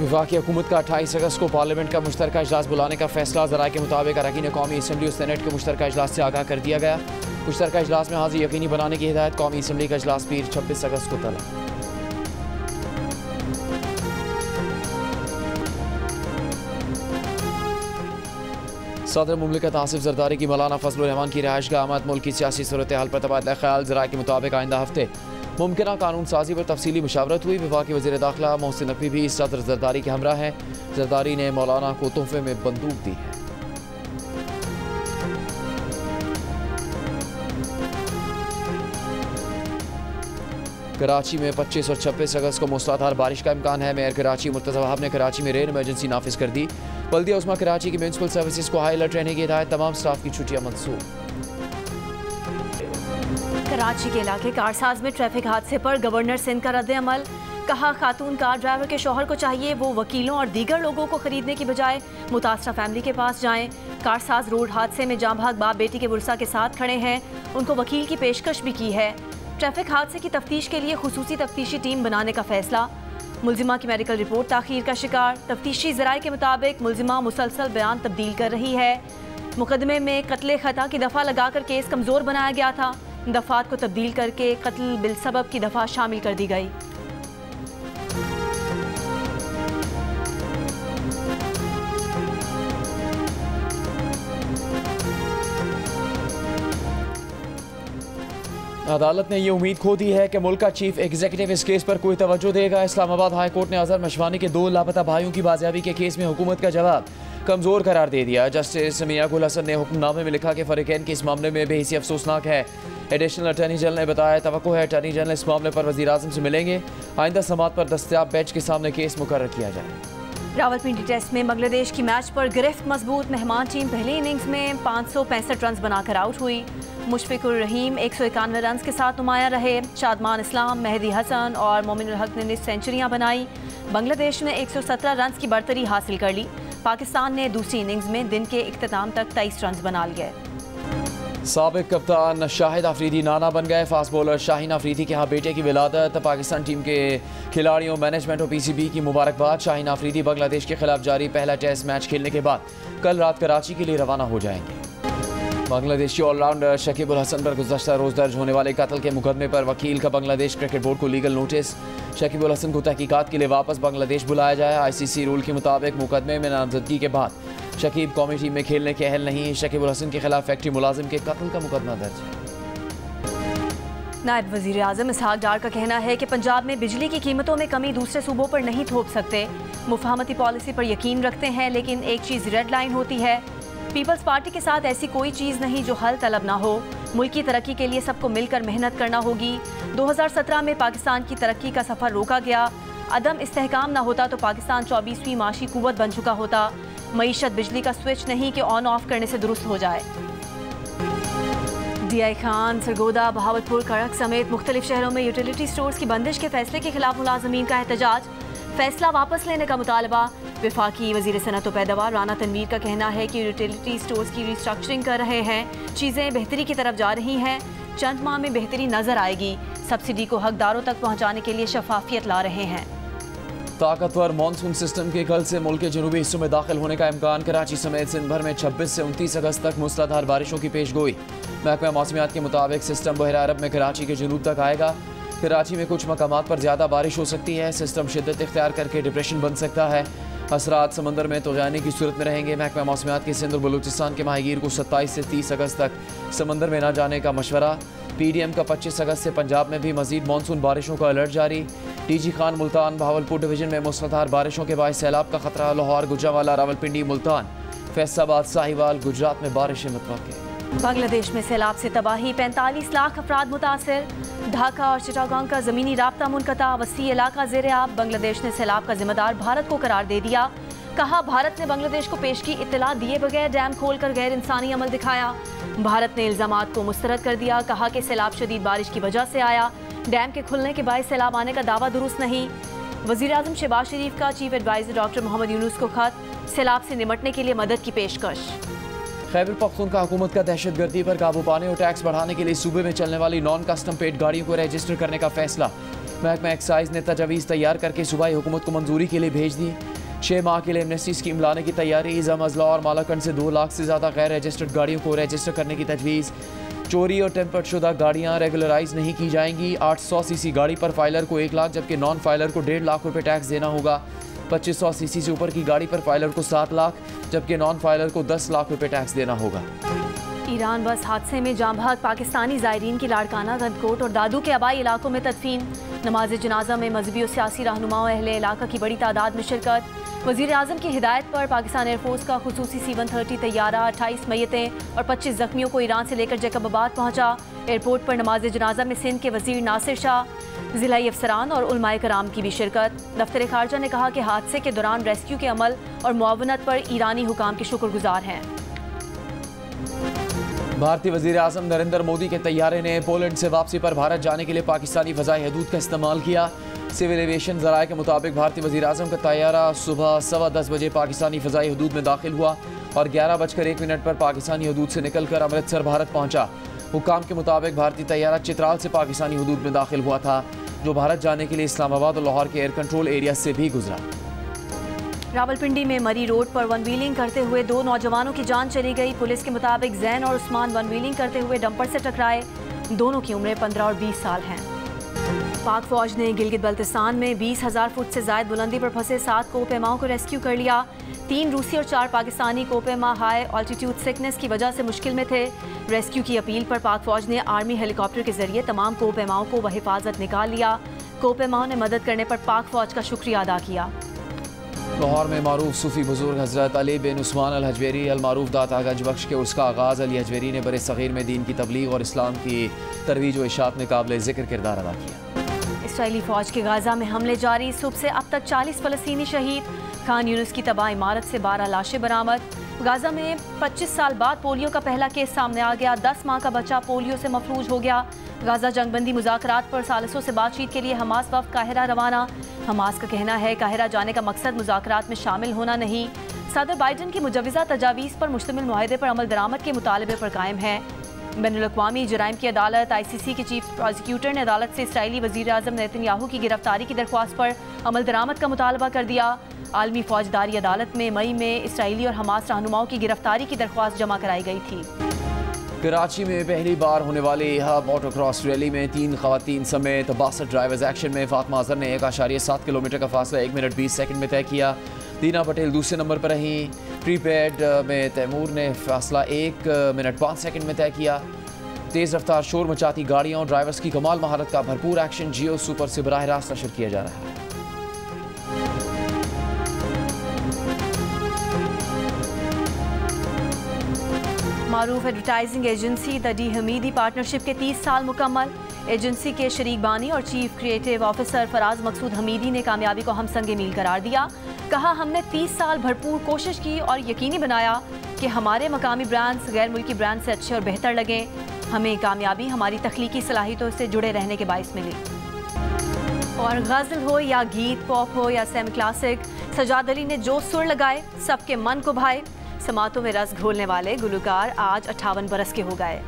वफाकी हुकूमत का 28 अगस्त को पार्लियामेंट का मुश्तरका इजलास बुलाने का फैसला। ज़राए के मुताबिक अरकान कौमी असम्बली और सेनेट के मुश्तरका इजलास से आगाह कर दिया गया। मुश्तरका इजलास में हाजिरी यकीनी बनाने की हिदायत। कौमी असम्बली का इजलास पीर 26 अगस्त को तलब। सदर मुमलिकत आसिफ जरदारी की मौलाना फजलुर रहमान की रिहाइश का आमद। मुल्क की सियासी सूरत हाल पर तबादला ख्याल। ज़राए के मुताबिक आइंदा हफ्ते मुमकिन कानून साजी पर तफसीली मुशावरत हुई। वफाकी वज़ीर दाखिला मोहसिन नकवी भी सदर जरदारी के हमरा हैं। जरदारी ने मौलाना को तोहफे में बंदूक दी है। कराची में 25 और 26 अगस्त को मूसलाधार बारिश का इम्कान है। मेयर कराची मुर्तज़ा वहाब ने कराची में रेन इमरजेंसी नाफिज कर दी। बल्दिया उस्मा कराची की म्यूनसिपल सर्विसेज को हाई अलर्ट रहने की हिदायत। तमाम स्टाफ की छुट्टियां मंसूख। कराची के इलाके कारसाज में ट्रैफिक हादसे पर गवर्नर सिंध का रद्द अमल। कहा खातून कार ड्राइवर के शौहर को चाहिए वो वकीलों और दीगर लोगों को खरीदने की बजाय मुतासरा फैमिली के पास जाएं। कारसाज रोड हादसे में जाँ भाग बाप बेटी के बुरसा के साथ खड़े हैं। उनको वकील की पेशकश भी की है। ट्रैफिक हादसे की तफ्तीश के लिए खुसूसी तफ्तीशी टीम बनाने का फैसला। मुलजिमा की मेडिकल रिपोर्ट ताखीर का शिकार। तफ्तीशी ज़राए के मुताबिक मुलजिमा मुसलसल बयान तब्दील कर रही है। मुकदमे में कत्ले खता की दफ़ा लगाकर केस कमज़ोर बनाया गया था। दफ़ात को तब्दील करके कत्ल बिलसबब की दफ़ा शामिल कर दी गई। अदालत ने यह उम्मीद खो दी है कि मुल्क का चीफ एग्जीक्यूटिव इस केस पर कोई तवज्जो देगा। इस्लामाबाद हाई कोर्ट ने अजहर मशवानी के 2 लापता भाइयों की बाजियाबी के केस में हुकूमत का जवाब कमज़ोर करार दे दिया। जस्टिस मियां गुल हसन ने हुक्मनामे में लिखा कि फरीकैन के इस मामले में बेहिसी अफसोसनाक है। एडिशनल अटॉर्नी जनरल ने बताया तवक्को है अटॉर्नी जनरल इस मामले पर वज़ीर आज़म से मिलेंगे। आइंदा समात पर दस्तयाब बेंच के सामने केस मुकर्रर किया जाए। रावलपिंडी टेस्ट में बांग्लादेश की मैच पर गिरफ्त मजबूत। मेहमान टीम पहली इनिंग्स में 565 रन बनाकर आउट हुई। मुशफिकुर रहीम 191 रन के साथ नुमाया रहे। शादमान इस्लाम, मेहदी हसन और मोमिनुल हक ने सेंचुरियां बनाई। बांग्लादेश ने 117 रन की बढ़तरी हासिल कर ली। पाकिस्तान ने दूसरी इनिंग्स में दिन के इख्तिताम तक 23 रन बना लिए। साबिक कप्तान शाहिद अफरीदी नाना बन गए। फास्ट बॉलर शाहीन अफरीदी के यहाँ बेटे की विलादत। पाकिस्तान टीम के खिलाड़ियों, मैनेजमेंट और पीसीबी की मुबारकबाद। शाहीन अफरीदी बांग्लादेश के खिलाफ जारी पहला टेस्ट मैच खेलने के बाद कल रात कराची के लिए रवाना हो जाएंगे। बांग्लादेशी ऑलराउंडर शकीब उल हसन पर गुज़श्ता रोज़ दर्ज होने वाले कत्ल के मुकदमे पर वकील का बांग्लादेश क्रिकेट बोर्ड को लीगल नोटिस। शकीब उल हसन को तहकीकात के लिए वापस बांग्लादेश बुलाया जाए। ICC रूल के मुताबिक मुकदमे में नामजदगी के बाद शकीब कौमी टीम में खेलने के अहल नहीं। शकीब उल हसन के खिलाफ फैक्ट्री मुलाजिम के कत्ल का मुकदमा दर्ज है। नायब वज़ीर आज़म इसहाक डार का कहना है कि पंजाब में बिजली की कीमतों में कमी दूसरे सूबों पर नहीं थोप सकते। मुफाहमती पॉलिसी पर यकीन रखते हैं, लेकिन एक चीज़ रेड लाइन होती है। पीपल्स पार्टी के साथ ऐसी कोई चीज़ नहीं जो हल तलब ना हो। मुल्क की तरक्की के लिए सबको मिलकर मेहनत करना होगी। 2017 में पाकिस्तान की तरक्की का सफ़र रोका गया। अदम इस्तेहकाम ना होता तो पाकिस्तान 24वीं माशी कुव्वत बन चुका होता। मईशत बिजली का स्विच नहीं कि ऑन ऑफ करने से दुरुस्त हो जाए। DI खान, सरगोदा, बहावलपुर, कड़क समेत मुख्तलिफ शहरों में यूटिलिटी स्टोर्स की बंदिश के फैसले के खिलाफ मुलाजमीन का एहतजाज। फैसला वापस लेने का मुतालबा। वफाकी वज़ीर सनअत व पैदावार राना तनवीर का कहना है कि यूटिलिटी स्टोर्स की रिस्ट्रक्चरिंग कर रहे हैं। चीज़ें बेहतरी की तरफ जा रही हैं। चंद माह में बेहतरी नज़र आएगी। सब्सिडी को हकदारों तक पहुँचाने के लिए शफाफियत ला रहे हैं। ताकतवर मानसून सिस्टम के कल से मुल्क के जनूबी हिस्सों में दाखिल होने का इम्कान। कराची समेत सिंध भर में 26 से 29 अगस्त तक मूसलाधार बारिशों की पेशगोई। महकमा मौसमियात के मुताबिक सिस्टम बहर अरब में कराची के जनूब तक आएगा। कराची में कुछ मकामात पर ज़्यादा बारिश हो सकती है। सिस्टम शिद्दत इख्तियार करके डिप्रेशन बन सकता है। असरात समंदर में तूफ़ानी की सूरत में रहेंगे। महकमा मौसमियात के सिंध और बलूचिस्तान के माहीगीर को 27 से 30 अगस्त तक समंदर में न जाने का मशवरा। PDM का 25 अगस्त से पंजाब में भी मजीद मानसून बारिशों का अलर्ट जारी। DG खान मुल्तान बहावलपुर डिवीजन में मूसलाधार बारिशों के बाद सैलाब का खतरा। लाहौर, गुजरांवाला, रावलपिंडी, मुल्तान, फैसलाबाद, साहिवाल, गुजरात में बारिशें मुतवक्किल। बांग्लादेश में सैलाब से तबाही, 45 लाख अफराद मुतासिर। ढाका और चिटागांग का ज़मीनी राब्ता मुनक़ता, वसी इलाका ज़ेर-ए-आब। बांग्लादेश ने सैलाब का जिम्मेदार भारत को करार दे दिया। कहा भारत ने बांग्लादेश को पेश की इत्तला दिए बगैर डैम खोलकर गैर इंसानी अमल दिखाया। भारत ने इल्ज़ामात को मुस्तरद कर दिया। कहा कि सैलाब शदीद बारिश की वजह से आया। डैम के खुलने के बाद सैलाब आने का दावा दुरुस्त नहीं। वज़ीर आज़म शहबाज शरीफ का chief adviser doctor Mohammad Yunus को खत। सैलाब से निमटने के लिए मदद की पेशकश। खैबर पख्तूनख्वा हुकूमत का दहशतगर्दी पर काबू पाने और टैक्स बढ़ाने के लिए सूबे में चलने वाली नॉन कस्टम पेड गाड़ियों को रजिस्टर करने का फैसला। महकमा एक्साइज ने तजावीज़ तैयार करके सूबाई हुकूमत को मंजूरी के लिए भेज दी। 6 माह के लिए एमनेस्टी स्कीम लाने की तैयारी। जमजला और मालाकंड से 2 लाख से ज़्यादा गैर रजिस्टर्ड गाड़ियों को रजिस्टर करने की तजवीज़। चोरी और टेम्पर्ड शुदा गाड़ियाँ रेगुलराइज नहीं की जाएंगी। 800 सीसी गाड़ी पर फाइलर को 1 लाख जबकि नॉन फाइलर को 1.5 लाख रुपये टैक्स देना होगा। 2500 सीसी से ऊपर की गाड़ी पर फाइलर को 7 लाख जबकि नॉन फाइलर को 10 लाख रुपये टैक्स देना होगा। ईरान बस हादसे में जाँ बहक पाकिस्तानी ज़ायरीन की लाड़काना, गंदकोट और दादू के आबाई इलाकों में तदफीन। नमाज जनाजा में मजहबी और सियासी रहनुमाओं अहले इलाका की बड़ी तादाद में शिरकत। वज़ीर आज़म की हिदायत पर पाकिस्तान एयरफोर्स का खुसूसी C-130 तैयारा 28 मैयतें और 25 जख्मियों को ईरान से लेकर जैकबाबाद पहुंचा। एयरपोर्ट पर नमाज जनाजा में सिंध के वज़ीर नासिर शाह, ज़िलाई अफसरान और उलमाए कराम की भी शिरकत। दफ्तर खारजा ने कहा कि हादसे के दौरान रेस्क्यू के अमल और मुआवनत पर ईरानी हुकाम के शुक्रगुजार हैं। भारतीय वज़ीर आज़म नरेंद्र मोदी के तैयारे ने पोलैंड से वापसी पर भारत जाने के लिए पाकिस्तानी फ़ज़ाई हदूद का इस्तेमाल किया। सिविल एविएशन ज़राए के मुताबिक भारतीय वज़ीर आज़म का तैयारा सुबह 10:15 बजे पाकिस्तानी फ़ज़ाई हदूद में दाखिल हुआ और 11:01 पर पाकिस्तानी हदूद से निकलकर अमृतसर भारत पहुँचा। हुकाम के मुताबिक भारतीय तैयारा चित्राल से पाकिस्तानी हदूद में दाखिल हुआ था, जो भारत जाने के लिए इस्लामाबाद और लाहौर के एयर कंट्रोल एरिया से भी गुजरा। रावलपिंडी में मरी रोड पर वन व्हीलिंग करते हुए 2 नौजवानों की जान चली गई। पुलिस के मुताबिक जैन और उस्मान वन व्हीलिंग करते हुए डंपर से टकराए। दोनों की उम्रें 15 और 20 साल हैं। पाक फौज ने गिलगित बल्तिस्तान में 20,000 फुट से ज़ायद बुलंदी पर फंसे 7 कोपेमाओं को रेस्क्यू कर लिया। 3 रूसी और 4 पाकिस्तानी कोपेमा हाई ऑल्टीट्यूड सिकनेस की वजह से मुश्किल में थे। रेस्क्यू की अपील पर पाक फौज ने आर्मी हेलीकॉप्टर के जरिए तमाम कोपेमाओं को बहिफाजत निकाल लिया। कोपेमाओं ने मदद करने पर पाक फौज का शुक्रिया अदा किया। लाहौर में मारूफ सूफ़ी बुजुर्ग हज़रत अली बिन उस्मान अल हजवेरी अल मारूफ दाता गंज बख्श के उसका आगाज़ अली हजवेरी ने बरे सग़ीर में दीन की तबलीग और इस्लाम की तरवीज व इशाअत में काबिल ज़िक्र किरदार अदा किया। इसराइली फ़ौज के गाज़ा में हमले जारी। सुबह से अब तक 40 फ़लस्तीनी शहीद। खान यूनिस की तबाह इमारत से 12 लाशें बरामद। गाज़ा में 25 साल बाद पोलियो का पहला केस सामने आ गया। 10 माह का बच्चा पोलियो से मफलूज हो गया। गाज़ा जंगबंदी मुज़ाकरात पर सालिसों से बातचीत के लिए हमास वफ़द काहिरा रवाना। हमास का कहना है काहिरा जाने का मकसद मुज़ाकरात में शामिल होना नहीं, सदर बाइडन की मुजव्वज़ा तजावीज़ पर मुश्तमिल मुआहदे पर अमल दरामद के मुतालबे पर कायम है। बैनुल-अक़वामी जराइम की अदालत ICC के चीफ प्रोसिक्यूटर ने अदालत से इसराइली वज़ीर आज़म नेतन्याहू की गिरफ्तारी की दरख्वास्त पर अमल दरामद का मुतालबा कर दिया। आलमी फ़ौजदारी अदालत में मई में इसराइली और हमास रहनुमाओं की गिरफ्तारी की दरख्वास्त जमा कराई गई थी। कराची में पहली बार होने वाली हब मोटोक्रॉस रैली में 3 ख़वातीन समेत 62 ड्राइवर्स एक्शन में। फातिमा अज़हर ने 1.7 किलोमीटर का फासला 1 मिनट 20 सेकंड में तय किया। दीना पटेल दूसरे नंबर पर रहीं। प्रीपेड में तैमूर ने फासला 1 मिनट 5 सेकंड में तय किया। तेज़ रफ्तार शोर मचाती गाड़ियों और ड्राइवर्स की कमाल महारत का भरपूर एक्शन जियो सुपर से बराह रास्त नशर किया जा रहा है। मारूफ advertising agency the D Hamidi partnership के 30 साल मुकम्मल। एजेंसी के शरीक बानी और chief creative officer Faraz Maqsood Hamidi ने कामयाबी को हम संगे मील करार दिया। कहा, हमने 30 साल भरपूर कोशिश की और यकीनी बनाया कि हमारे मकामी ब्रांड्स गैर मुल्की ब्रांड से अच्छे और बेहतर लगें। हमें कामयाबी हमारी तख्लीकी सलाहियतों से जुड़े रहने के बाइस मिली। और गज़ल हो या गीत, पॉप हो या सेमी क्लासिक, सजाद अली ने जो सुर लगाए सबके मन को भाए। समातों में रस घोलने वाले गुलकार आज 58 बरस के हो गए।